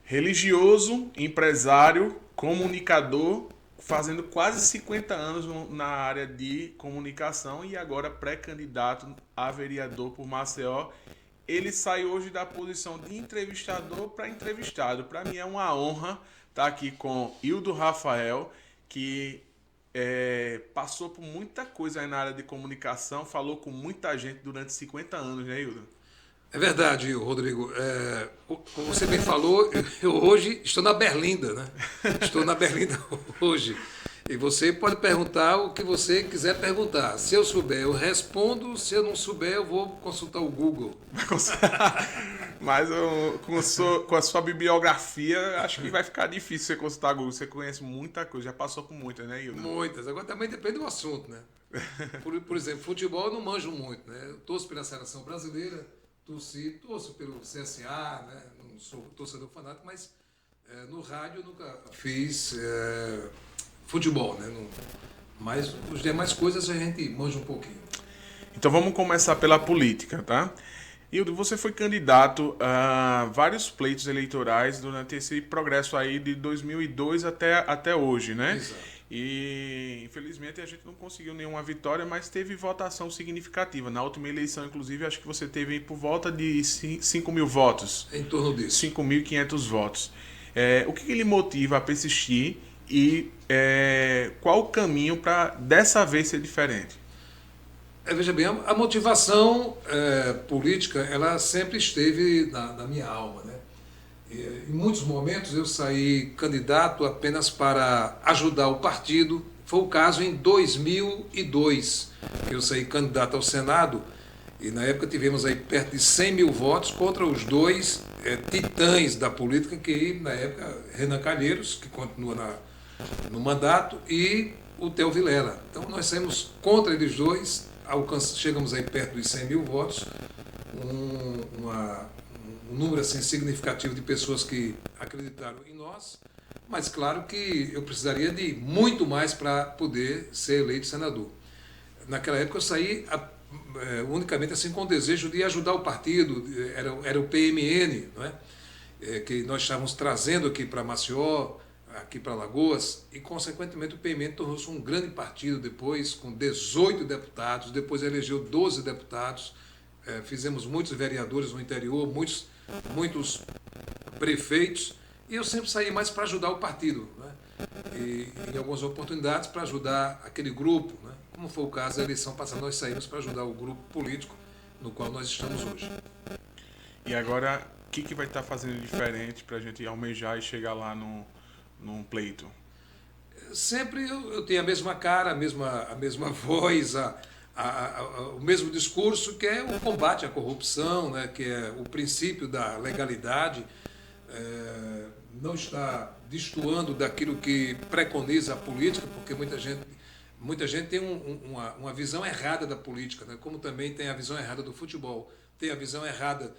Religioso, empresário, comunicador, fazendo quase 50 anos na área de comunicação e agora pré-candidato a vereador por Maceió. Ele sai hoje da posição de entrevistador para entrevistado. Para mim é uma honra estar aqui com Hildo Rafael, que passou por muita coisa aí na área de comunicação, falou com muita gente durante 50 anos, né, Hildo? É verdade, Rodrigo. Como você bem falou, eu hoje estou na Berlinda, né? Estou na Berlinda hoje. E você pode perguntar o que você quiser perguntar. Se eu souber, eu respondo. Se eu não souber, eu vou consultar o Google. Mas com a sua bibliografia, acho que vai ficar difícil você consultar o Google. Você conhece muita coisa, já passou por muitas, né, Hildo? Muitas. Agora também depende do assunto, né? Por exemplo, futebol eu não manjo muito, né? Eu torço pela seleção brasileira. Torço pelo CSA, né? Não sou torcedor fanático, mas no rádio eu nunca fiz futebol, né? Mas as demais coisas a gente manja um pouquinho. Então vamos começar pela política, tá? Hildo, você foi candidato a vários pleitos eleitorais durante esse progresso aí de 2002 até hoje, né? Exato. E infelizmente a gente não conseguiu nenhuma vitória, mas teve votação significativa. Na última eleição, inclusive, acho que você teve por volta de 5 mil votos. Em torno disso. 5.500 votos. O que lhe motiva a persistir e qual o caminho para dessa vez ser diferente? Veja bem, a motivação política, ela sempre esteve na minha alma, né? Em muitos momentos eu saí candidato apenas para ajudar o partido. Foi o caso em 2002, que eu saí candidato ao Senado, e na época tivemos aí perto de 100 mil votos contra os dois titãs da política, que na época, Renan Calheiros, que continua no mandato, e o Theo Vilela. Então nós saímos contra eles dois, chegamos aí perto dos 100 mil votos, um número assim, significativo de pessoas que acreditaram em nós, mas claro que eu precisaria de muito mais para poder ser eleito senador. Naquela época eu saí unicamente assim, com o desejo de ajudar o partido, era o PMN, não é? Que nós estávamos trazendo aqui para Maceió, aqui para Alagoas, e consequentemente o PMN tornou-se um grande partido depois, com 18 deputados, depois elegeu 12 deputados, fizemos muitos vereadores no interior, muitos prefeitos, e eu sempre saí mais para ajudar o partido, né? E em algumas oportunidades para ajudar aquele grupo, né? Como foi o caso da eleição passada, nós saímos para ajudar o grupo político no qual nós estamos hoje. E agora, o que vai estar fazendo diferente para a gente almejar e chegar lá num pleito? Sempre eu tenho a mesma cara, a mesma voz, o mesmo discurso, que é o combate à corrupção, né, que é o princípio da legalidade, não está destoando daquilo que preconiza a política, porque muita gente tem uma visão errada da política, né, como também tem a visão errada do futebol, tem a visão errada,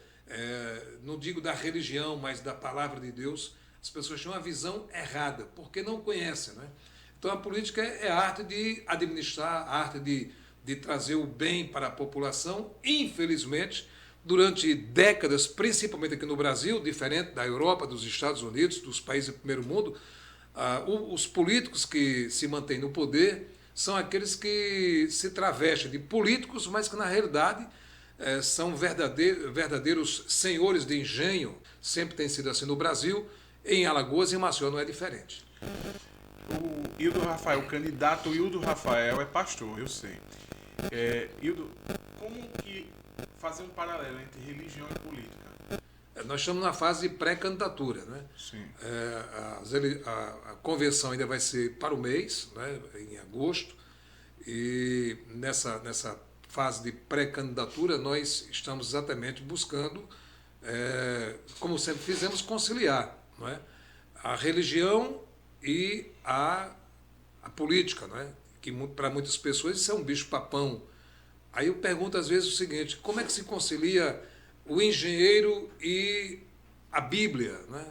não digo da religião, mas da palavra de Deus. As pessoas têm uma visão errada, porque não conhecem, né? Então a política é a arte de administrar, a arte de trazer o bem para a população. Infelizmente, durante décadas, principalmente aqui no Brasil, diferente da Europa, dos Estados Unidos, dos países do primeiro mundo, os políticos que se mantêm no poder são aqueles que se travestem de políticos, mas que na realidade são verdadeiros senhores de engenho. Sempre tem sido assim no Brasil, em Alagoas e em Maceió não é diferente. O Hildo Rafael, o candidato Hildo Rafael é pastor, eu sei. Hildo, como que fazer um paralelo entre religião e política? Nós estamos na fase de pré-candidatura, né? Sim. A convenção ainda vai ser para o mês, né, em agosto, e nessa fase de pré-candidatura nós estamos exatamente buscando, como sempre fizemos, conciliar, não é? A religião e a política, não é? Que para muitas pessoas isso é um bicho-papão. Aí eu pergunto às vezes o seguinte: como é que se concilia o engenheiro e a Bíblia, né?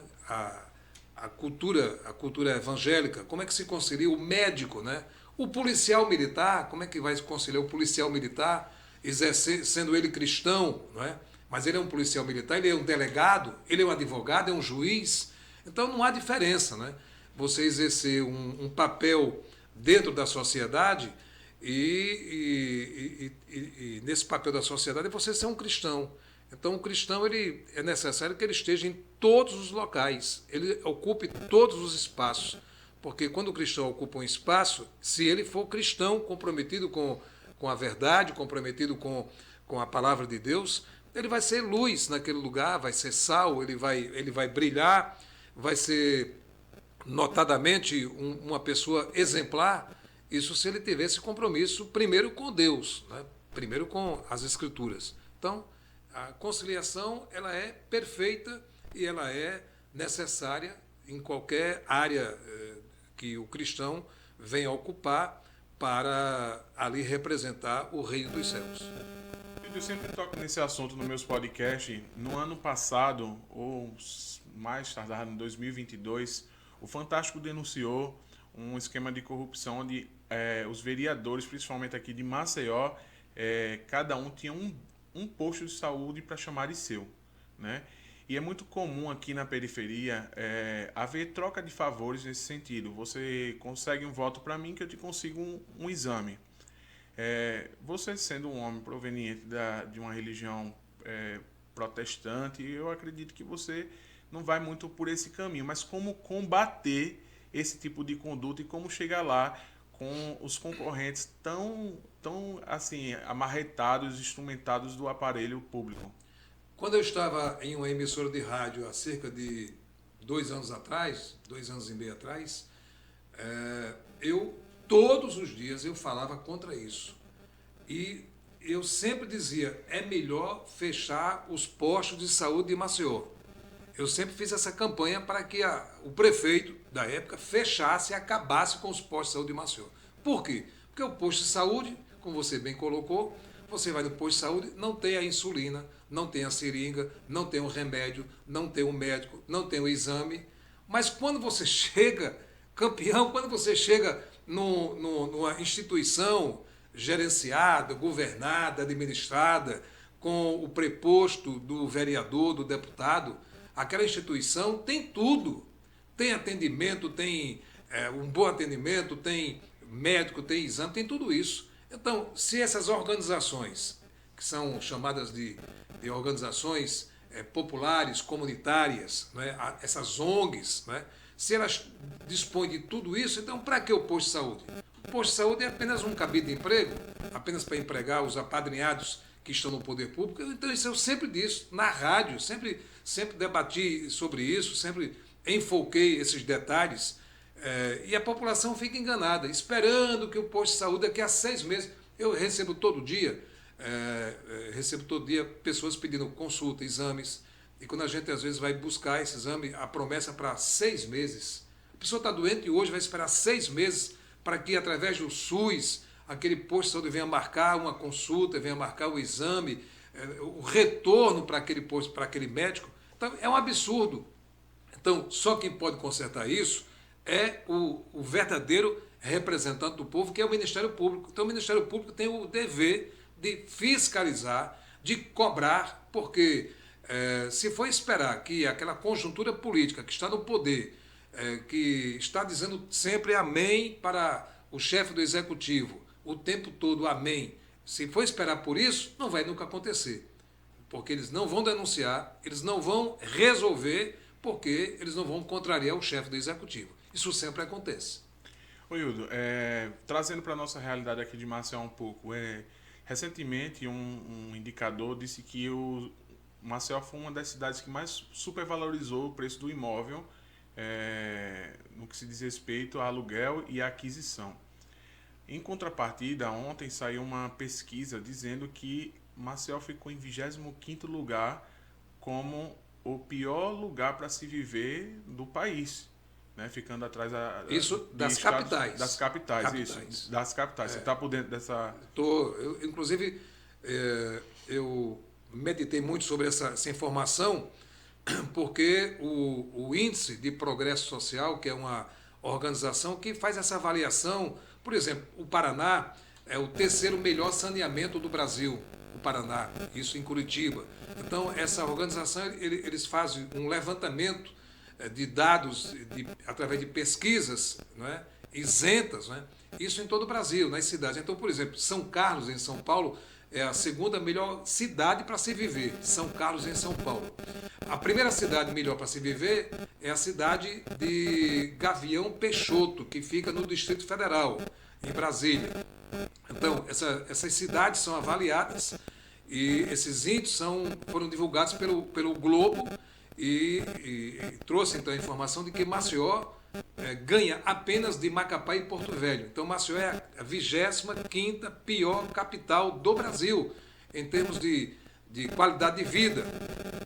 A cultura evangélica? Como é que se concilia o médico, né? O policial militar? Como é que vai se conciliar o policial militar sendo ele cristão, não é? Mas ele é um policial militar, ele é um delegado, ele é um advogado, é um juiz. Então não há diferença, né? Você exercer um papel dentro da sociedade e nesse papel da sociedade você ser um cristão. Então o cristão é necessário que ele esteja em todos os locais, ele ocupe todos os espaços. Porque quando o cristão ocupa um espaço, se ele for cristão, comprometido com a verdade, comprometido com a palavra de Deus, ele vai ser luz naquele lugar, vai ser sal, ele vai brilhar, vai ser notadamente uma pessoa exemplar. Isso se ele tiver esse compromisso primeiro com Deus, né? Primeiro com as Escrituras. Então, a conciliação ela é perfeita e ela é necessária em qualquer área que o cristão venha ocupar para ali representar o reino dos céus. Eu sempre toco nesse assunto nos meus podcasts. No ano passado, ou mais tardar em 2022, o Fantástico denunciou um esquema de corrupção onde os vereadores, principalmente aqui de Maceió, cada um tinha um posto de saúde para chamar de seu, né? E é muito comum aqui na periferia haver troca de favores nesse sentido. Você consegue um voto para mim que eu te consigo um exame. Você sendo um homem proveniente de uma religião protestante, eu acredito que você não vai muito por esse caminho. Mas como combater esse tipo de conduta e como chegar lá com os concorrentes tão assim, amarretados, instrumentados do aparelho público? Quando eu estava em uma emissora de rádio há cerca de 2 anos atrás, 2 anos e meio atrás, todos os dias eu falava contra isso. E eu sempre dizia, é melhor fechar os postos de saúde de Maceió. Eu sempre fiz essa campanha para que o prefeito da época fechasse e acabasse com os postos de saúde de Maceió. Por quê? Porque o posto de saúde, como você bem colocou, você vai no posto de saúde, não tem a insulina, não tem a seringa, não tem o remédio, não tem o médico, não tem o exame. Mas quando você chega, campeão, quando você chega numa instituição gerenciada, governada, administrada, com o preposto do vereador, do deputado, aquela instituição tem tudo. Tem atendimento, tem um bom atendimento, tem médico, tem exame, tem tudo isso. Então, se essas organizações, que são chamadas de organizações populares, comunitárias, né, essas ONGs, né, se elas dispõem de tudo isso, então para que o posto de saúde? O posto de saúde é apenas um cabide de emprego, apenas para empregar os apadrinhados que estão no poder público. Então isso eu sempre disse, na rádio, sempre debati sobre isso, sempre enfoquei esses detalhes, e a população fica enganada, esperando que o posto de saúde daqui a 6 meses, eu recebo todo dia pessoas pedindo consulta, exames, e quando a gente às vezes vai buscar esse exame, a promessa para 6 meses. A pessoa está doente e hoje vai esperar 6 meses para que através do SUS aquele posto de saúde venha marcar uma consulta, venha marcar o exame, o retorno para aquele posto, para aquele médico. Então é um absurdo. Então só quem pode consertar isso é o verdadeiro representante do povo, que é o Ministério Público. Então o Ministério Público tem o dever de fiscalizar, de cobrar, porque se for esperar que aquela conjuntura política que está no poder, que está dizendo sempre amém para o chefe do executivo, o tempo todo amém, se for esperar por isso, não vai nunca acontecer. Porque eles não vão denunciar, eles não vão resolver, porque eles não vão contrariar o chefe do executivo. Isso sempre acontece. Ô Hildo, trazendo para a nossa realidade aqui de Maceió um pouco, recentemente um indicador disse que o Maceió foi uma das cidades que mais supervalorizou o preço do imóvel no que se diz respeito a aluguel e aquisição. Em contrapartida, ontem saiu uma pesquisa dizendo que Maceió ficou em 25º lugar como o pior lugar para se viver do país, né? Ficando atrás isso das capitais. Das capitais, isso. Das capitais. Você está por dentro dessa... Inclusive, eu meditei muito sobre essa informação, porque o Índice de Progresso Social, que é uma organização que faz essa avaliação, por exemplo, o Paraná é o terceiro melhor saneamento do Brasil, o Paraná, isso em Curitiba. Então, essa organização, eles fazem um levantamento de dados através de pesquisas, não é, isentas, não é, isso em todo o Brasil, nas cidades. Então, por exemplo, São Carlos, em São Paulo, é a segunda melhor cidade para se viver, São Carlos, em São Paulo. A primeira cidade melhor para se viver é a cidade de Gavião Peixoto, que fica no Distrito Federal, em Brasília. Então, essas cidades são avaliadas e esses índices foram divulgados pelo Globo e trouxe então a informação de que Maceió ganha apenas de Macapá e Porto Velho. Então Maceió é a 25ª pior capital do Brasil em termos de qualidade de vida.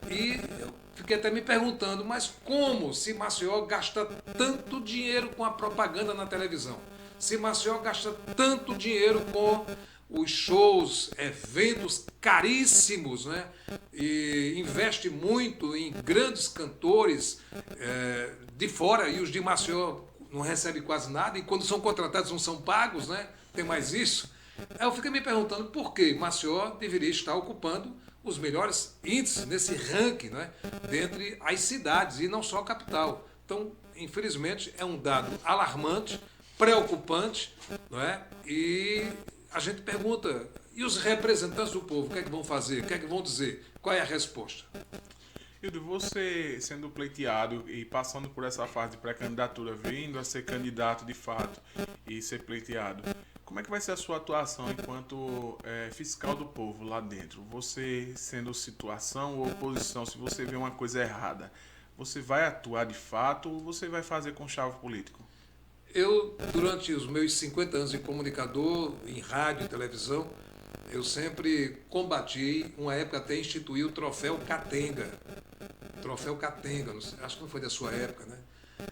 E eu fiquei até me perguntando, mas como se Maceió gasta tanto dinheiro com a propaganda na televisão? Se Maceió gasta tanto dinheiro com os shows, eventos caríssimos, né? E investe muito em grandes cantores de fora, e os de Maceió não recebem quase nada, e quando são contratados não são pagos, né? Tem mais isso. Aí eu fiquei me perguntando por que Maceió deveria estar ocupando os melhores índices nesse ranking, né? Dentre as cidades, e não só a capital. Então, infelizmente, é um dado alarmante, preocupante, não é? E a gente pergunta, e os representantes do povo, o que é que vão fazer? O que é que vão dizer? Qual é a resposta? Hildo, você sendo pleiteado e passando por essa fase de pré-candidatura, vindo a ser candidato de fato e ser pleiteado, como é que vai ser a sua atuação enquanto fiscal do povo lá dentro? Você sendo situação ou oposição, se você vê uma coisa errada, você vai atuar de fato ou você vai fazer conchavo político? Eu, durante os meus 50 anos de comunicador, em rádio e televisão, eu sempre combati, uma época até instituí o Troféu Catenga. Troféu Catenga, acho que não foi da sua época, né?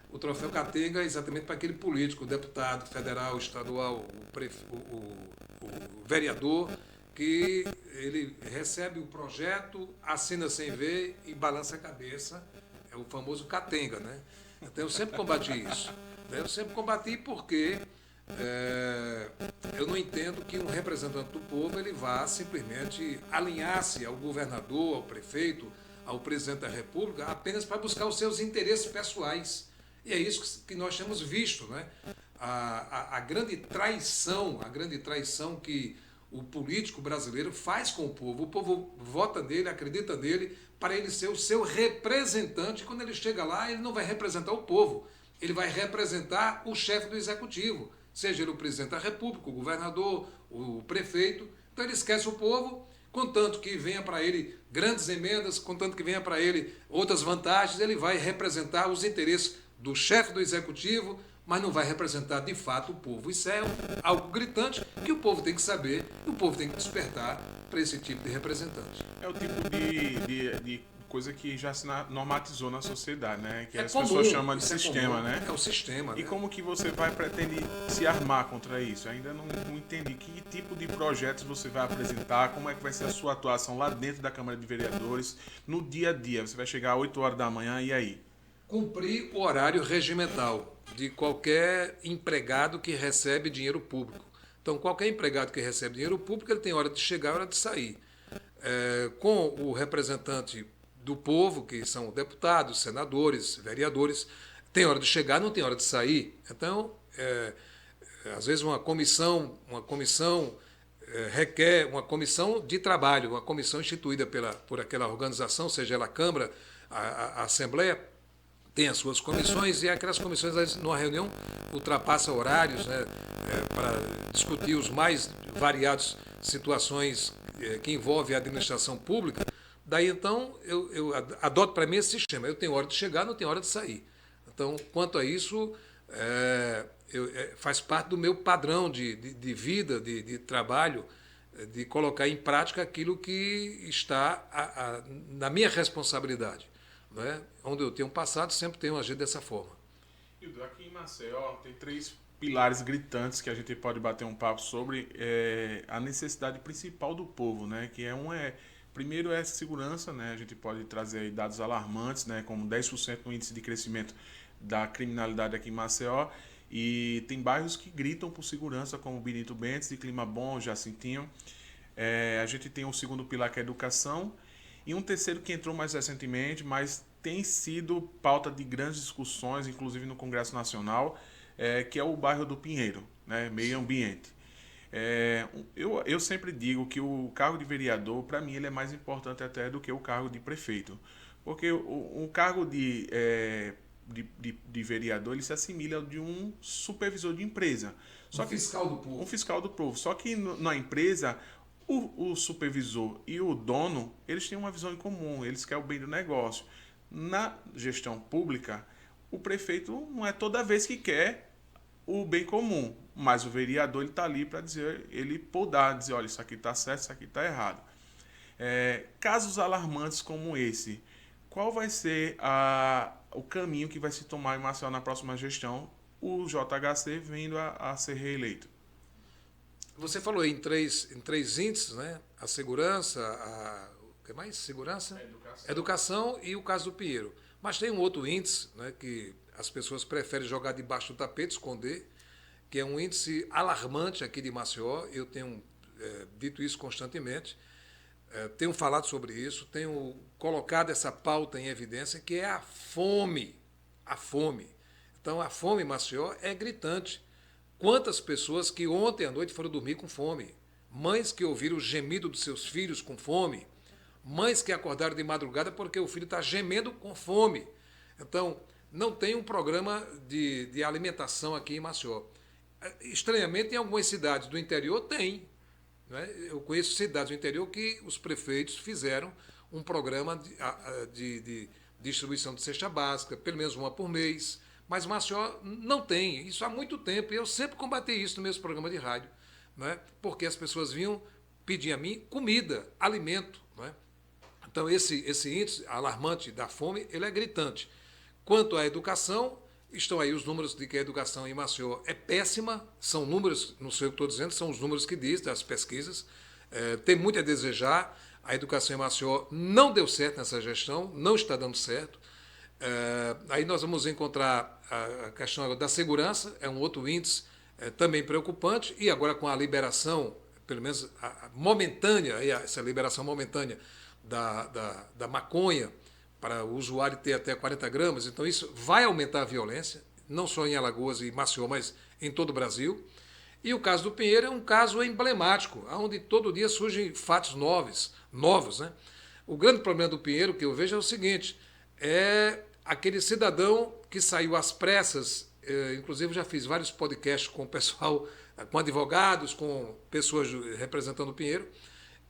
O Troféu Catenga é exatamente para aquele político, o deputado federal, estadual, o vereador, que ele recebe o projeto, assina sem ver e balança a cabeça. É o famoso Catenga, né? Então eu sempre combati isso. Eu sempre combati porque eu não entendo que um representante do povo ele vá simplesmente alinhar-se ao governador, ao prefeito, ao presidente da República apenas para buscar os seus interesses pessoais. E é isso que nós temos visto, né? A grande traição que o político brasileiro faz com o povo vota nele, acredita nele, para ele ser o seu representante. Quando ele chega lá, ele não vai representar o povo, ele vai representar o chefe do executivo, seja ele o presidente da República, o governador, o prefeito. Então ele esquece o povo, contanto que venha para ele grandes emendas, contanto que venha para ele outras vantagens, ele vai representar os interesses do chefe do executivo, mas não vai representar de fato o povo. Isso é algo gritante que o povo tem que saber e o povo tem que despertar para esse tipo de representante. É o tipo de coisa que já se normatizou na sociedade, né? Que as comum, pessoas chamam de sistema, né? É o sistema, E né? como que você vai pretender se armar contra isso? Ainda não entendi que tipo de projetos você vai apresentar, como é que vai ser a sua atuação lá dentro da Câmara de Vereadores, no dia a dia. Você vai chegar às 8 horas da manhã e aí? Cumprir o horário regimental de qualquer empregado que recebe dinheiro público. Então, qualquer empregado que recebe dinheiro público, ele tem hora de chegar e hora de sair. Com o representante do povo, que são deputados, senadores, vereadores, tem hora de chegar, não tem hora de sair. Então, às vezes uma comissão requer uma comissão de trabalho, uma comissão instituída por aquela organização, seja ela a Câmara, a Assembleia, tem as suas comissões, e aquelas comissões, numa reunião, ultrapassam horários, né, para discutir os mais variados situações que envolvem a administração pública. Daí, então, eu adoto para mim esse sistema. Eu tenho hora de chegar, não tenho hora de sair. Então, quanto a isso, faz parte do meu padrão de vida, de trabalho, de colocar em prática aquilo que está na minha responsabilidade. Né? Onde eu tenho passado, sempre tenho agido dessa forma. Hildo, aqui em Maceió tem 3 pilares gritantes que a gente pode bater um papo sobre a necessidade principal do povo, né? Que primeiro é segurança, né? A gente pode trazer aí dados alarmantes, né? Como 10% no índice de crescimento da criminalidade aqui em Maceió. E tem bairros que gritam por segurança, como Benito Bentes, de Clima Bom, Jacintinho. A gente tem um segundo pilar que é a educação e um terceiro que entrou mais recentemente, mas tem sido pauta de grandes discussões, inclusive no Congresso Nacional, que é o bairro do Pinheiro, né? Meio ambiente. Eu sempre digo que o cargo de vereador, para mim, ele é mais importante até do que o cargo de prefeito. Porque o cargo de vereador, ele se assimila de um supervisor de empresa. Só Um fiscal do povo. Um fiscal do povo. Só que na empresa, o supervisor e o dono, eles têm uma visão em comum, eles querem o bem do negócio. Na gestão pública, o prefeito não é toda vez que quer o bem comum, mas o vereador está ali para dizer, ele podar, dizer, olha, isso aqui está certo, isso aqui está errado. Casos alarmantes como esse, qual vai ser o caminho que vai se tomar em Maceió na próxima gestão, o JHC vindo a ser reeleito? Você falou em três índices, né? A segurança, o que mais? Segurança? Educação e o caso do Pinheiro. Mas tem um outro índice, né, que as pessoas preferem jogar debaixo do tapete, esconder, que é um índice alarmante aqui de Maceió. Eu tenho dito isso constantemente, tenho falado sobre isso, tenho colocado essa pauta em evidência, que é a fome. A fome. Então, a fome em Maceió é gritante. Quantas pessoas que ontem à noite foram dormir com fome? Mães que ouviram o gemido dos seus filhos com fome? Mães que acordaram de madrugada porque o filho está gemendo com fome? Então, não tem um programa de alimentação aqui em Maceió. Estranhamente, em algumas cidades do interior tem. Né? Eu conheço cidades do interior que os prefeitos fizeram um programa de distribuição de cesta básica, pelo menos uma por mês. Mas Maceió não tem, isso há muito tempo, e eu sempre combati isso no meu programa de rádio, né? Porque as pessoas vinham pedir a mim comida, alimento. Né? Então, esse índice alarmante da fome, ele é gritante. Quanto à educação, estão aí os números de que a educação em Maceió é péssima, são números, não sei o que estou dizendo, são os números que diz das pesquisas, tem muito a desejar, a educação em Maceió não deu certo nessa gestão, não está dando certo. Aí nós vamos encontrar a questão da segurança, é um outro índice também preocupante, e agora com a liberação, pelo menos momentânea, essa liberação momentânea da maconha, para o usuário ter até 40 gramas, então isso vai aumentar a violência, não só em Alagoas e Maceió, mas em todo o Brasil. E o caso do Pinheiro é um caso emblemático, onde todo dia surgem fatos novos. Né? O grande problema do Pinheiro, que eu vejo, é o seguinte, é aquele cidadão que saiu às pressas, inclusive já fiz vários podcasts com o pessoal, com advogados, com pessoas representando o Pinheiro,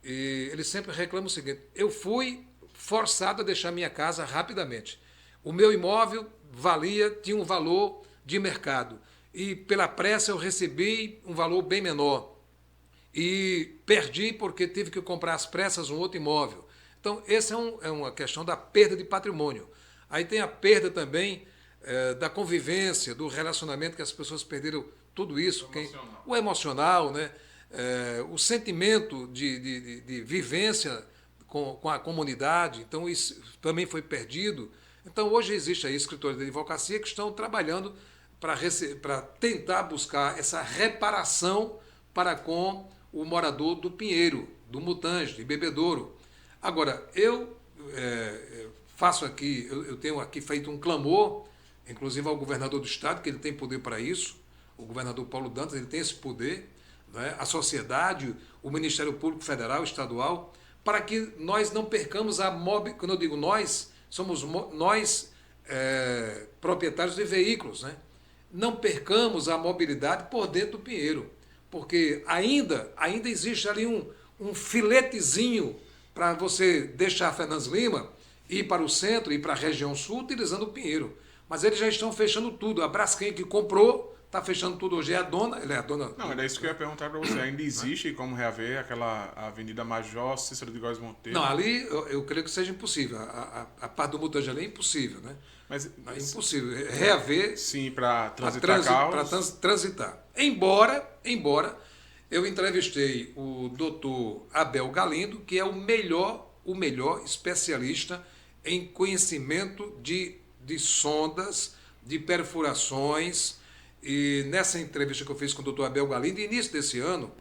e eles sempre reclamam o seguinte, eu fui forçado a deixar minha casa rapidamente. O meu imóvel tinha um valor de mercado, e pela pressa eu recebi um valor bem menor, e perdi porque tive que comprar às pressas um outro imóvel. Então, essa é uma questão da perda de patrimônio. Aí tem a perda também da convivência, do relacionamento, que as pessoas perderam tudo isso. O emocional, né? O sentimento de vivência com a comunidade. Então, isso também foi perdido. Então, hoje existe aí escritores de advocacia que estão trabalhando para tentar buscar essa reparação para com o morador do Pinheiro, do Mutange, de Bebedouro. Agora, eu faço aqui, eu tenho aqui feito um clamor, inclusive ao governador do estado, que ele tem poder para isso, o governador Paulo Dantas, ele tem esse poder, né? A sociedade, o Ministério Público Federal, Estadual, para que nós não percamos quando eu digo nós, somos nós proprietários de veículos, né? Não percamos a mobilidade por dentro do Pinheiro, porque ainda existe ali um filetezinho para você deixar Fernandes Lima, ir para o centro, ir para a região sul, utilizando o Pinheiro. Mas eles já estão fechando tudo. A Braskem, que comprou, está fechando tudo hoje. Ele é a dona... Não, era isso que eu ia perguntar para você. Ainda existe como reaver aquela Avenida Major Cícero de Góes Monteiro? Não, ali eu creio que seja impossível. A parte do Mutange ali é impossível, né? Mas é impossível. Reaver... Sim, para transitar carros. Para transitar. Embora eu entrevistei o doutor Abel Galindo, que é o melhor especialista em conhecimento de sondas, de perfurações E nessa entrevista que eu fiz com o doutor Abel Galindo, no início desse ano,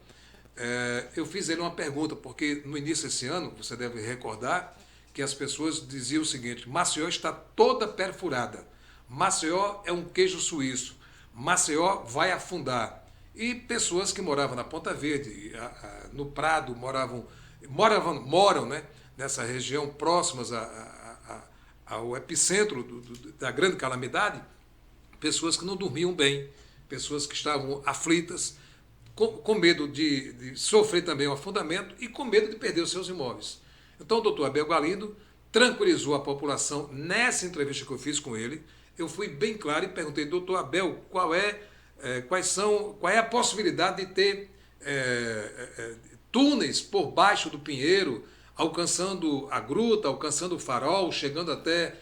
eu fiz ele uma pergunta, porque no início desse ano, você deve recordar, que as pessoas diziam o seguinte: Maceió está toda perfurada, Maceió é um queijo suíço, Maceió vai afundar. E pessoas que moravam na Ponta Verde, no Prado, moram, né, nessa região próximas ao epicentro da grande calamidade, pessoas que não dormiam bem, pessoas que estavam aflitas, com medo de sofrer também o afundamento e com medo de perder os seus imóveis. Então o doutor Abel Galindo tranquilizou a população nessa entrevista que eu fiz com ele. Eu fui bem claro e perguntei: doutor Abel, qual é a possibilidade de ter túneis por baixo do Pinheiro, alcançando a gruta, alcançando o farol, chegando até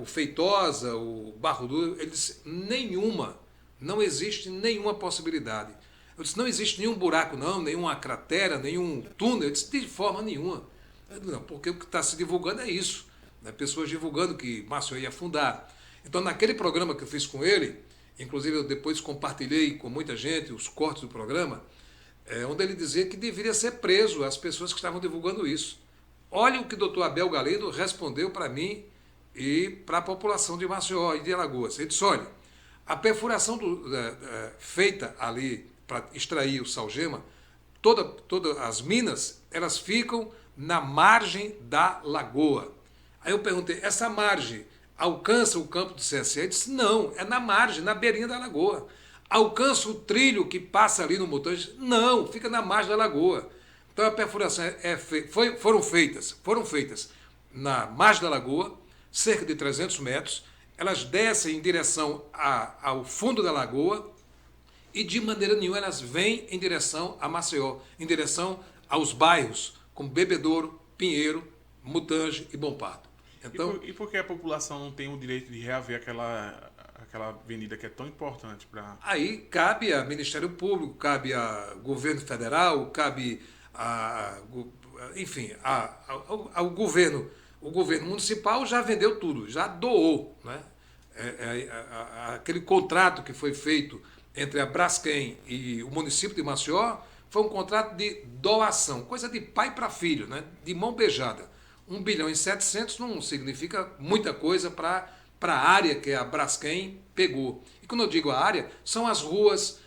o Feitosa, o Barro Duro? Ele disse: nenhuma, não existe nenhuma possibilidade. Eu disse: não existe nenhum buraco não, nenhuma cratera, nenhum túnel? Eu disse: de forma nenhuma. Eu disse: não, porque o que está se divulgando é isso, né? Pessoas divulgando que Maceió ia afundar. Então, naquele programa que eu fiz com ele, inclusive eu depois compartilhei com muita gente os cortes do programa, onde ele dizia que deveria ser preso as pessoas que estavam divulgando isso. Olha o que o doutor Abel Galindo respondeu para mim e para a população de Maceió e de Alagoas. Ele disse: olha, a perfuração feita ali para extrair o salgema, todas as minas, elas ficam na margem da lagoa. Aí eu perguntei: essa margem alcança o campo do CSE? Ele disse: não, é na margem, na beirinha da lagoa. Alcança o trilho que passa ali no Mutange? Não, fica na margem da lagoa. Então a perfuração foram feitas na margem da lagoa, cerca de 300 metros, elas descem em direção ao fundo da lagoa e de maneira nenhuma elas vêm em direção a Maceió, em direção aos bairros como Bebedouro, Pinheiro, Mutange e Bom Pardo. Então, e por que a população não tem o direito de reaver aquela avenida que é tão importante para... Aí cabe ao Ministério Público, cabe ao governo federal, cabe ao governo. O governo municipal já vendeu tudo, já doou, né? Aquele contrato que foi feito entre a Braskem e o município de Maceió foi um contrato de doação, coisa de pai para filho, né? De mão beijada. 1,7 bilhão não significa muita coisa para a área que a Braskem pegou. E quando eu digo a área, são as ruas,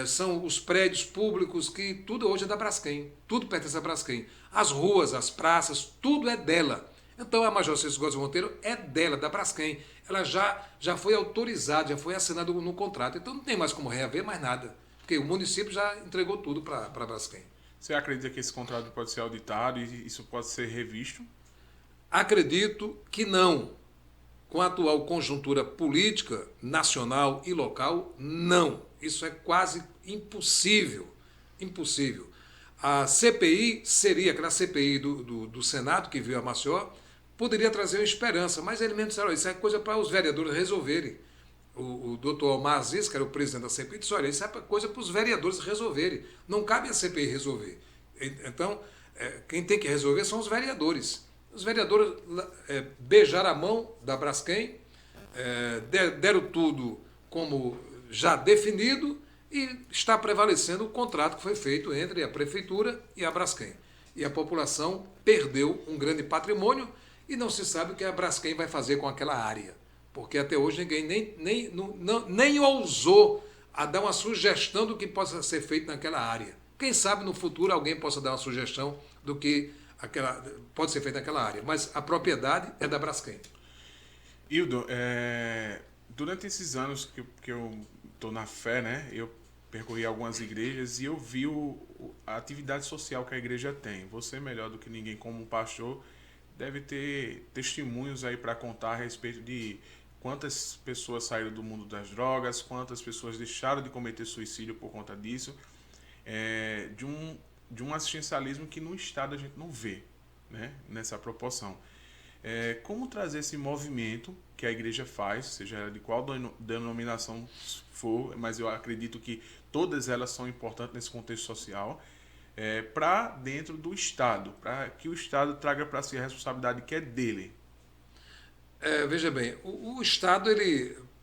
são os prédios públicos, que tudo hoje é da Braskem, tudo pertence à Braskem. As ruas, as praças, tudo é dela. Então a Major Cícero Góes Monteiro é dela, da Braskem. Ela já foi autorizada, já foi assinada no contrato. Então não tem mais como reaver mais nada, porque o município já entregou tudo para a Braskem. Você acredita que esse contrato pode ser auditado e isso pode ser revisto? Acredito que não. Com a atual conjuntura política, nacional e local, não. Isso é quase impossível. Impossível. A CPI seria, aquela CPI do Senado que veio a Maceió, poderia trazer uma esperança, mas eles mesmo disseram: isso é coisa para os vereadores resolverem. O doutor Omar Aziz, que era o presidente da CPI, disse: olha, isso é coisa para os vereadores resolverem. Não cabe a CPI resolver. Então, quem tem que resolver são os vereadores. Os vereadores beijaram a mão da Braskem, deram tudo como já definido e está prevalecendo o contrato que foi feito entre a Prefeitura e a Braskem. E a população perdeu um grande patrimônio e não se sabe o que a Braskem vai fazer com aquela área. Porque até hoje ninguém nem ousou a dar uma sugestão do que possa ser feito naquela área. Quem sabe no futuro alguém possa dar uma sugestão do que pode ser feito naquela área, mas a propriedade é da Braskem. Hildo, durante esses anos que eu estou na fé, né, eu percorri algumas igrejas e eu vi a atividade social que a igreja tem. Você, melhor do que ninguém como pastor, deve ter testemunhos aí para contar a respeito de quantas pessoas saíram do mundo das drogas, quantas pessoas deixaram de cometer suicídio por conta disso, de um assistencialismo que no Estado a gente não vê, né, nessa proporção. Como trazer esse movimento que a igreja faz, seja ela de qual denominação for, mas eu acredito que todas elas são importantes nesse contexto social, para dentro do Estado, para que o Estado traga para si a responsabilidade que é dele. Veja bem, o Estado,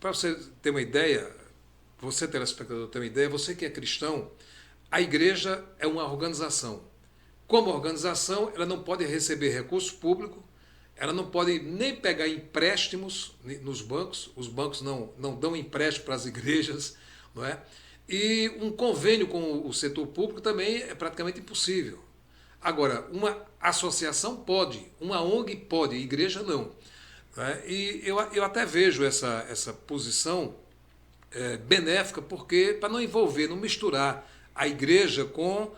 para você ter uma ideia, você telespectador tem uma ideia, você que é cristão, a igreja é uma organização. Como organização, ela não pode receber recurso público, ela não pode nem pegar empréstimos nos bancos, os bancos não dão empréstimo para as igrejas, não é? E um convênio com o setor público também é praticamente impossível. Agora, uma associação pode, uma ONG pode, igreja não. Né? E eu até vejo essa posição benéfica, porque para não envolver, não misturar a igreja com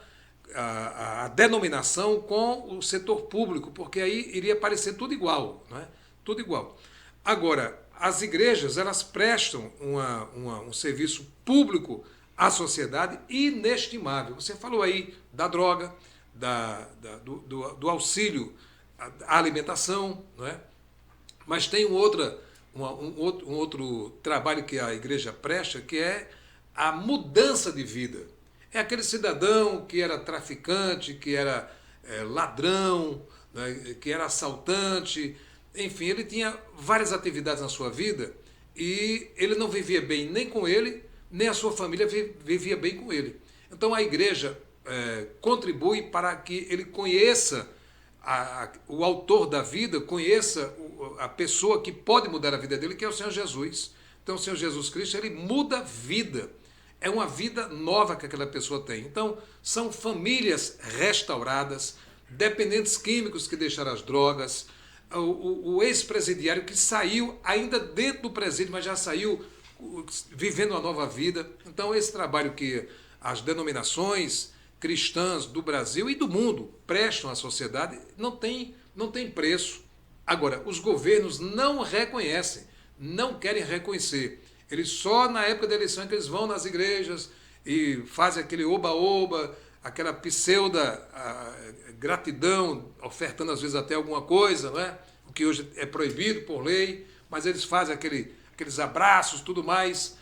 a denominação com o setor público, porque aí iria parecer tudo igual, não é? Tudo igual. Agora, as igrejas, elas prestam um serviço público à sociedade inestimável. Você falou aí da droga, do auxílio à alimentação, não é? Mas tem um outro trabalho que a igreja presta, que é a mudança de vida. É aquele cidadão que era traficante, que era ladrão, né, que era assaltante, enfim, ele tinha várias atividades na sua vida e ele não vivia bem nem com ele, nem a sua família vivia bem com ele. Então a igreja contribui para que ele conheça o autor da vida, conheça a pessoa que pode mudar a vida dele, que é o Senhor Jesus. Então o Senhor Jesus Cristo, ele muda a vida. É uma vida nova que aquela pessoa tem. Então, são famílias restauradas, dependentes químicos que deixaram as drogas, o ex-presidiário que saiu ainda dentro do presídio, mas já saiu vivendo uma nova vida. Então, esse trabalho que as denominações cristãs do Brasil e do mundo prestam à sociedade não tem preço. Agora, os governos não reconhecem, não querem reconhecer. Eles só na época da eleição é que eles vão nas igrejas e fazem aquele oba-oba, aquela pseuda gratidão, ofertando às vezes até alguma coisa, não é? O que hoje é proibido por lei, mas eles fazem aqueles abraços, tudo mais.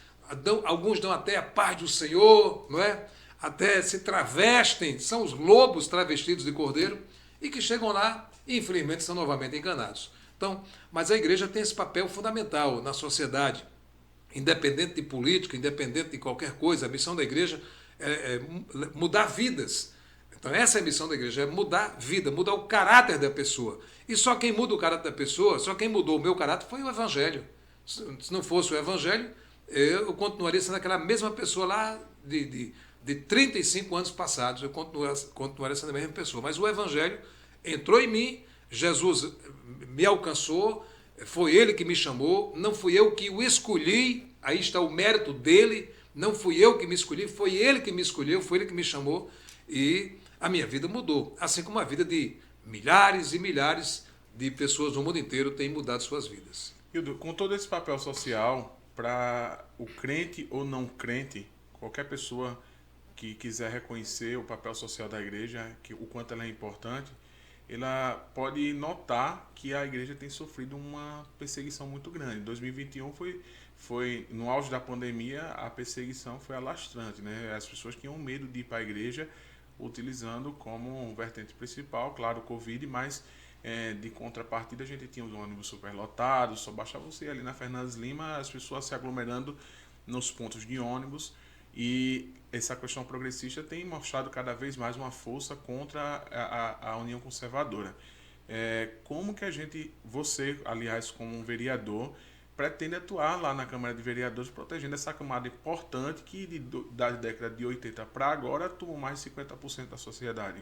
Alguns dão até a paz do Senhor, não é? Até se travestem, são os lobos travestidos de cordeiro, e que chegam lá e infelizmente são novamente enganados. Então, mas a igreja tem esse papel fundamental na sociedade. Independente de política, independente de qualquer coisa, a missão da igreja é mudar vidas. Então essa é a missão da igreja, é mudar vida, mudar o caráter da pessoa. E só quem muda o caráter da pessoa, só quem mudou o meu caráter foi o Evangelho. Se não fosse o Evangelho, eu continuaria sendo aquela mesma pessoa lá de 35 anos passados, eu continuaria sendo a mesma pessoa. Mas o Evangelho entrou em mim, Jesus me alcançou, foi ele que me chamou, não fui eu que o escolhi, aí está o mérito dele, não fui eu que me escolhi, foi ele que me escolheu, foi ele que me chamou, e a minha vida mudou. Assim como a vida de milhares e milhares de pessoas no mundo inteiro têm mudado suas vidas. Hildo, com todo esse papel social, para o crente ou não crente, qualquer pessoa que quiser reconhecer o papel social da igreja, o quanto ela é importante, ela pode notar que a igreja tem sofrido uma perseguição muito grande. Em 2021 foi no auge da pandemia, a perseguição foi alastrante, né? As pessoas tinham medo de ir para a igreja, utilizando como vertente principal, claro, o Covid, mas de contrapartida a gente tinha os ônibus superlotados, só bastava você ir ali na Fernandes Lima, as pessoas se aglomerando nos pontos de ônibus. E essa questão progressista tem mostrado cada vez mais uma força contra a União Conservadora. Como que você, aliás, como um vereador, pretende atuar lá na Câmara de Vereadores, protegendo essa camada importante que da década de 80 para agora tomou mais de 50% da sociedade?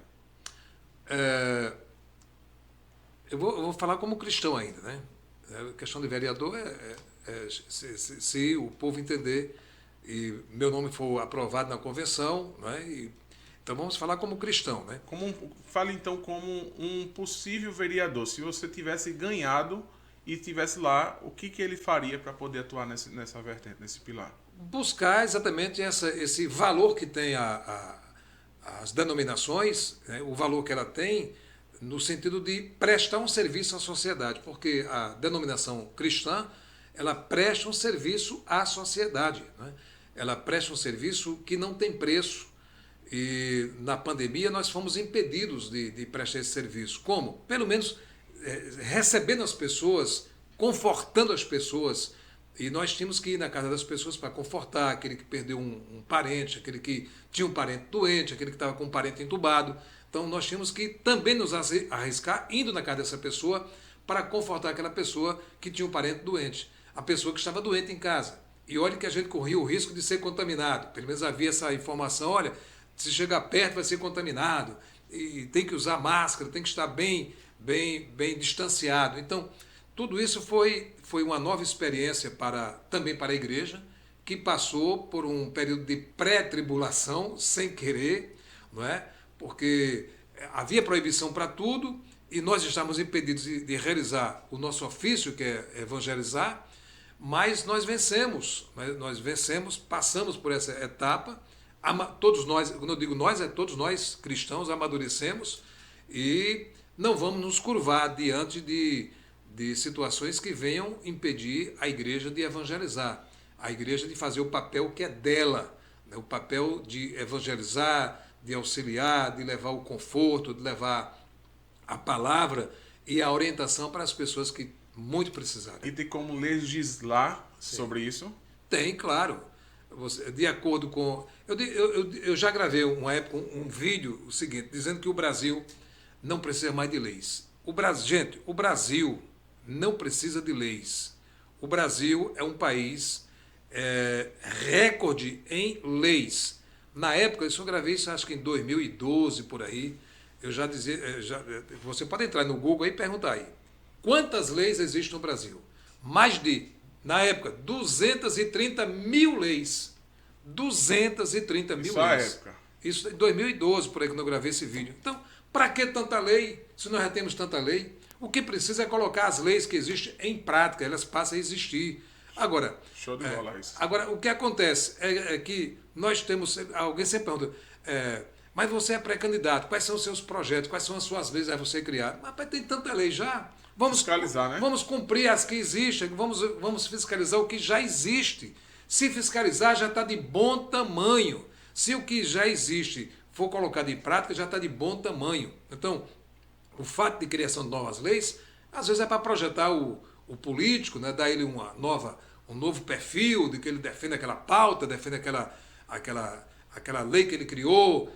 Eu vou falar como cristão ainda, né? A questão de vereador se o povo entender e meu nome for aprovado na convenção, né? Então vamos falar como cristão, né? Fale então como um possível vereador. Se você tivesse ganhado e estivesse lá, o que ele faria para poder atuar nessa vertente, nesse pilar? Buscar exatamente esse valor que tem as denominações, né? O valor que ela tem no sentido de prestar um serviço à sociedade, porque a denominação cristã, ela presta um serviço à sociedade, né? Ela presta um serviço que não tem preço. E na pandemia nós fomos impedidos de prestar esse serviço. Como? Pelo menos recebendo as pessoas, confortando as pessoas, E nós tínhamos que ir na casa das pessoas para confortar aquele que perdeu um parente, aquele que tinha um parente doente, aquele que estava com um parente entubado. Então nós tínhamos que também nos arriscar indo na casa dessa pessoa para confortar aquela pessoa que tinha um parente doente, a pessoa que estava doente em casa. E olha que a gente corria o risco de ser contaminado. Pelo menos havia essa informação, olha, se chegar perto vai ser contaminado, e tem que usar máscara, tem que estar bem distanciado. Então, tudo isso foi uma nova experiência também para a igreja, que passou por um período de pré-tribulação, sem querer, não é? Porque havia proibição para tudo e nós estávamos impedidos de realizar o nosso ofício, que é evangelizar, mas nós vencemos, passamos por essa etapa, todos nós, quando eu digo nós, todos nós cristãos amadurecemos e não vamos nos curvar diante de situações que venham impedir a igreja de evangelizar, a igreja de fazer o papel que é dela, né? O papel de evangelizar, de auxiliar, de levar o conforto, de levar a palavra e a orientação para as pessoas que muito precisarem. E tem como legislar sobre isso? Tem, claro. De acordo com... Eu já gravei uma época um vídeo, o seguinte, dizendo que o Brasil não precisa mais de leis. Gente, o Brasil não precisa de leis. O Brasil é um país recorde em leis. Na época, eu só gravei isso acho que em 2012, por aí, eu já dizia... você pode entrar no Google e perguntar aí. Quantas leis existem no Brasil? Mais de, na época, 230 mil leis. 230 mil Só leis. a época. Isso em 2012, por aí, quando eu gravei esse vídeo. Então, para que tanta lei, se nós já temos tanta lei? O que precisa é colocar as leis que existem em prática, elas passam a existir. Agora, show de bola isso. Agora, o que acontece é que nós temos... Alguém sempre pergunta, mas você é pré-candidato, quais são os seus projetos, quais são as suas leis a você criar? Mas tem tanta lei já. Vamos fiscalizar, né? Vamos cumprir as que existem, vamos fiscalizar o que já existe. Se fiscalizar, já está de bom tamanho. Se o que já existe for colocado em prática, já está de bom tamanho. Então, o fato de criação de novas leis, às vezes é para projetar o político, né, dar ele um novo perfil, de que ele defende aquela pauta, defende aquela lei que ele criou,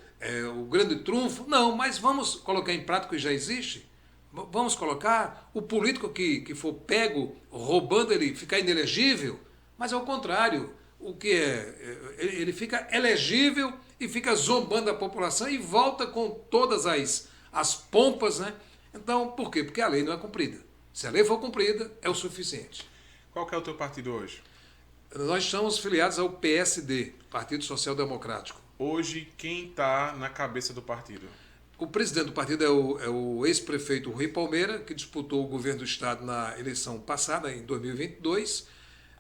o grande trunfo. Não, mas vamos colocar em prática o que já existe. Vamos colocar o político que for pego roubando, ele ficar inelegível, mas ao contrário, o que ele fica elegível e fica zombando a população e volta com todas as pompas, né? Então, por quê? Porque a lei não é cumprida. Se a lei for cumprida, é o suficiente. Qual que é o teu partido hoje? Nós estamos filiados ao PSD, Partido Social Democrático. Hoje, quem está na cabeça do partido? O presidente do partido é o ex-prefeito Rui Palmeira, que disputou o governo do estado na eleição passada, em 2022.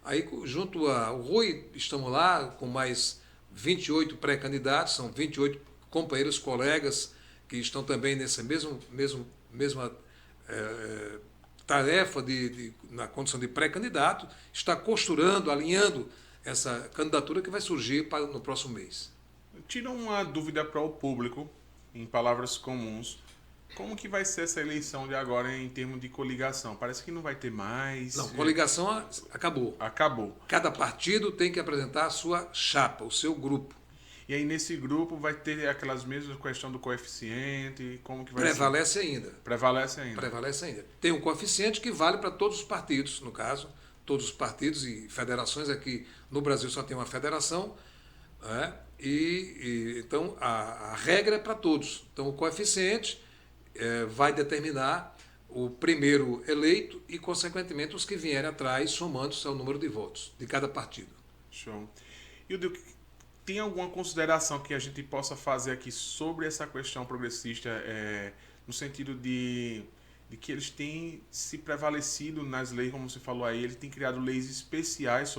Aí, junto ao Rui, estamos lá com mais 28 pré-candidatos, são 28 companheiros, colegas, que estão também nessa mesma tarefa na condição de pré-candidato, está costurando, alinhando essa candidatura que vai surgir no próximo mês. Tira uma dúvida para o público, em palavras comuns, como que vai ser essa eleição de agora em termos de coligação? Parece que não vai ter mais. Não, coligação acabou. Acabou. Cada partido tem que apresentar a sua chapa, o seu grupo. E aí nesse grupo vai ter aquelas mesmas questões do coeficiente, como que vai Prevalece ser? ainda. Prevalece ainda. Prevalece ainda. Tem um coeficiente que vale para todos os partidos, no caso, todos os partidos e federações. Aqui no Brasil só tem uma federação, né? Então a regra é para todos. Então o coeficiente vai determinar o primeiro eleito e, consequentemente, os que vierem atrás, somando-se ao número de votos de cada partido. Show. E tem alguma consideração que a gente possa fazer aqui sobre essa questão progressista, no sentido de que eles têm se prevalecido nas leis, como você falou aí, eles têm criado leis especiais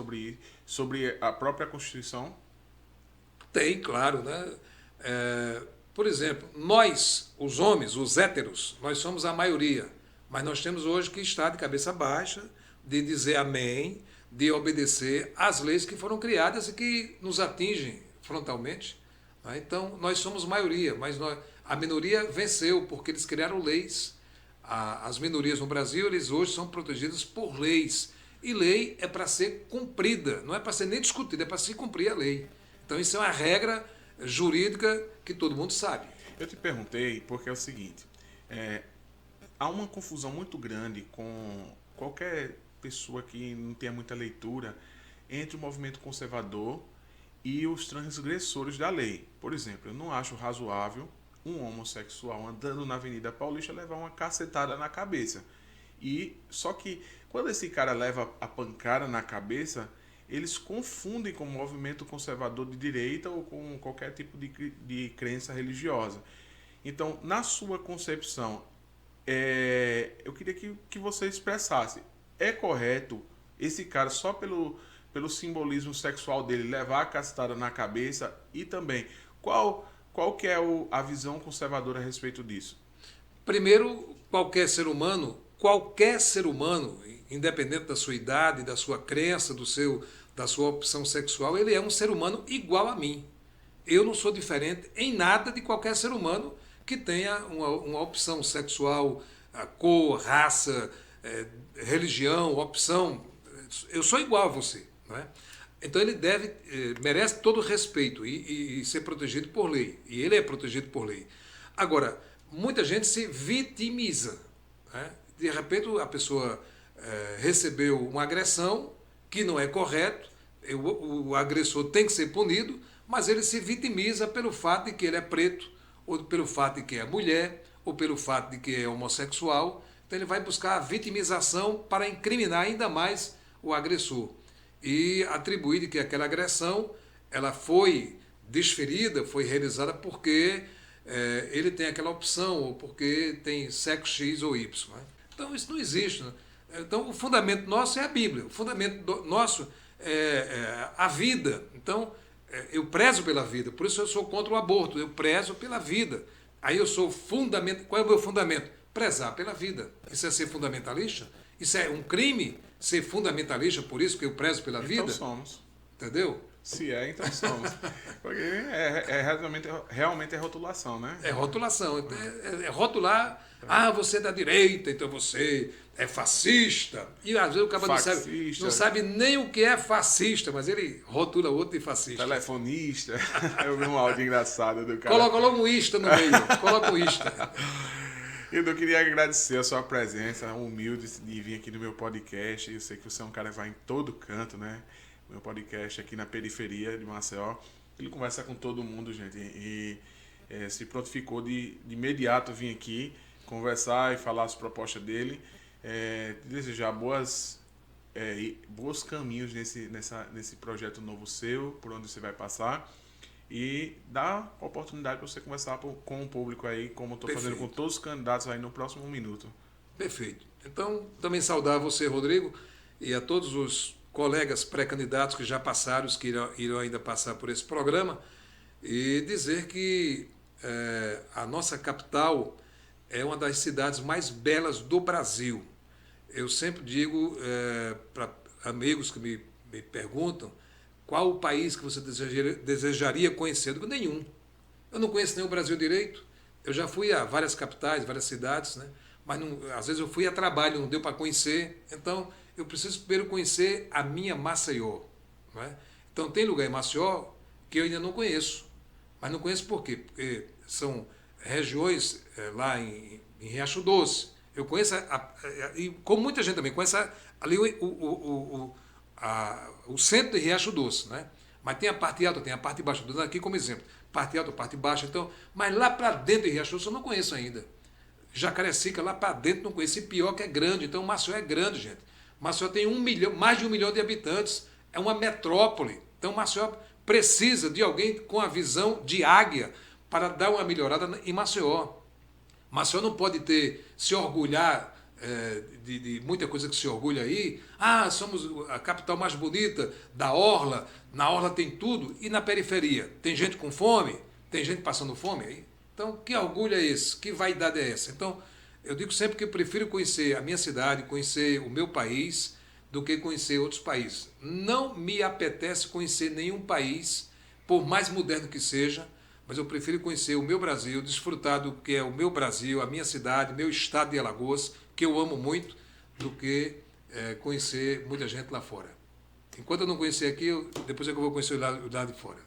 sobre a própria Constituição? Tem, claro, né? Por exemplo, nós, os homens, os héteros, nós somos a maioria, mas nós temos hoje que estar de cabeça baixa, de dizer amém, de obedecer às leis que foram criadas e que nos atingem frontalmente. Né? Então, nós somos maioria, mas a minoria venceu, porque eles criaram leis. As minorias no Brasil, eles hoje são protegidas por leis. E lei é para ser cumprida, não é para ser nem discutida, é para se cumprir a lei. Então isso é uma regra jurídica que todo mundo sabe. Eu te perguntei porque é o seguinte, há uma confusão muito grande com qualquer pessoa que não tenha muita leitura entre o movimento conservador e os transgressores da lei. Por exemplo, eu não acho razoável um homossexual andando na Avenida Paulista levar uma cacetada na cabeça. E só que quando esse cara leva a pancada na cabeça, eles confundem com o movimento conservador de direita ou com qualquer tipo de crença religiosa. Então, na sua concepção, eu queria que você expressasse, é correto esse cara só pelo simbolismo sexual dele levar a cacetada na cabeça? E também, qual que é a visão conservadora a respeito disso? Primeiro, qualquer ser humano, independente da sua idade, da sua crença, da sua opção sexual, ele é um ser humano igual a mim. Eu não sou diferente em nada de qualquer ser humano que tenha uma opção sexual, a cor, raça, religião, opção. Eu sou igual a você. Não é? Então ele merece todo o respeito e ser protegido por lei. E ele é protegido por lei. Agora, muita gente se vitimiza. Né? De repente a pessoa recebeu uma agressão que não é correto, o agressor tem que ser punido, mas ele se vitimiza pelo fato de que ele é preto, ou pelo fato de que é mulher, ou pelo fato de que é homossexual. Então ele vai buscar a vitimização para incriminar ainda mais o agressor. E atribuir que aquela agressão ela foi desferida, foi realizada porque ele tem aquela opção, ou porque tem sexo X ou Y. Né? Então isso não existe. Né? Então o fundamento nosso é a Bíblia, o fundamento nosso é a vida. Então eu prezo pela vida, por isso eu sou contra o aborto, eu prezo pela vida. Aí eu sou fundamento. Qual é o meu fundamento? Prezar pela vida. Isso é ser fundamentalista? Isso é um crime? Ser fundamentalista, por isso que eu prezo pela vida? Então somos. Entendeu? Se então somos. Porque realmente é rotulação, né? É rotulação. É rotular, você é da direita, então você é fascista. E às vezes o cara não sabe nem o que é fascista, mas ele rotula o outro de fascista. Telefonista. Eu vi um áudio engraçado do cara. Coloca logo um ista no meio. Coloca um ista. Eu queria agradecer a sua presença humilde de vir aqui no meu podcast. Eu sei que você é um cara que vai em todo canto, né? Meu podcast aqui na periferia de Maceió. Ele conversa com todo mundo, gente. E se prontificou de imediato vir aqui conversar e falar as propostas dele. Desejar bons caminhos nesse projeto novo seu, por onde você vai passar. E dar oportunidade para você conversar com o público aí, como eu estou fazendo com todos os candidatos aí no próximo minuto. Perfeito. Então, também saudar você, Rodrigo, e a todos os colegas pré-candidatos que já passaram, os que irão ainda passar por esse programa, e dizer que a nossa capital é uma das cidades mais belas do Brasil. Eu sempre digo para amigos que me perguntam, qual o país que você desejaria conhecer? Eu digo, nenhum. Eu não conheço nem o Brasil direito. Eu já fui a várias capitais, várias cidades, né? Mas às vezes eu fui a trabalho, não deu para conhecer. Então, eu preciso primeiro conhecer a minha Maceió. Não é? Então, tem lugar em Maceió que eu ainda não conheço. Mas não conheço por quê? Porque são regiões lá em Riacho Doce. Eu conheço, e como muita gente também, conhece ali o centro de Riacho Doce, né? Mas tem a parte alta, tem a parte baixa, dando aqui como exemplo, parte alta, parte baixa, então, mas lá para dentro de Riacho Doce eu não conheço ainda. Jacarecica lá para dentro não conheço, e pior que é grande, então Maceió é grande, gente. Maceió tem mais de 1 milhão de habitantes, é uma metrópole, então Maceió precisa de alguém com a visão de águia para dar uma melhorada em Maceió. Maceió não pode se orgulhar de muita coisa que se orgulha aí. Somos a capital mais bonita da Orla. Na Orla tem tudo. E na periferia? Tem gente com fome? Tem gente passando fome aí? Então, que orgulho é esse? Que vaidade é essa? Então, eu digo sempre que eu prefiro conhecer a minha cidade, conhecer o meu país, do que conhecer outros países. Não me apetece conhecer nenhum país, por mais moderno que seja, mas eu prefiro conhecer o meu Brasil, desfrutar do que é o meu Brasil, a minha cidade, meu estado de Alagoas, que eu amo muito, do que conhecer muita gente lá fora. Enquanto eu não conhecer aqui, depois é que eu vou conhecer o lado de fora.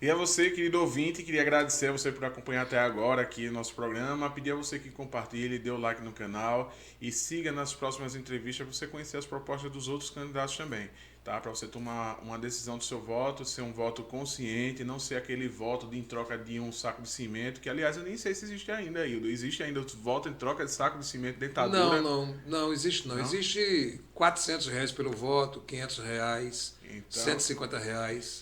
E a você, querido ouvinte, queria agradecer a você por acompanhar até agora aqui o nosso programa, pedir a você que compartilhe, dê o like no canal e siga nas próximas entrevistas para você conhecer as propostas dos outros candidatos também, tá? Para você tomar uma decisão do seu voto, ser um voto consciente, não ser aquele voto em troca de um saco de cimento, que aliás eu nem sei se existe ainda, Hildo. Existe ainda o voto em troca de saco de cimento, dentadura? Não existe não. Existe R$ 400 pelo voto, R$ 500, Então, R$ 150.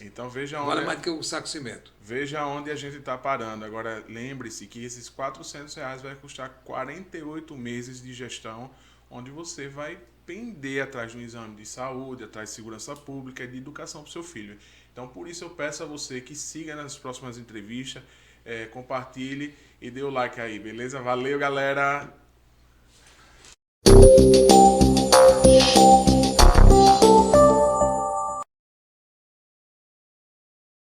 então veja Vale onde, mais do que o saco de cimento. veja onde a gente está parando. Agora lembre-se que esses R$ 400 vai custar 48 meses de gestão, onde você vai pender atrás de um exame de saúde, atrás de segurança pública e de educação para o seu filho. Então, por isso eu peço a você que siga nas próximas entrevistas, compartilhe e dê o like aí, beleza? Valeu, galera!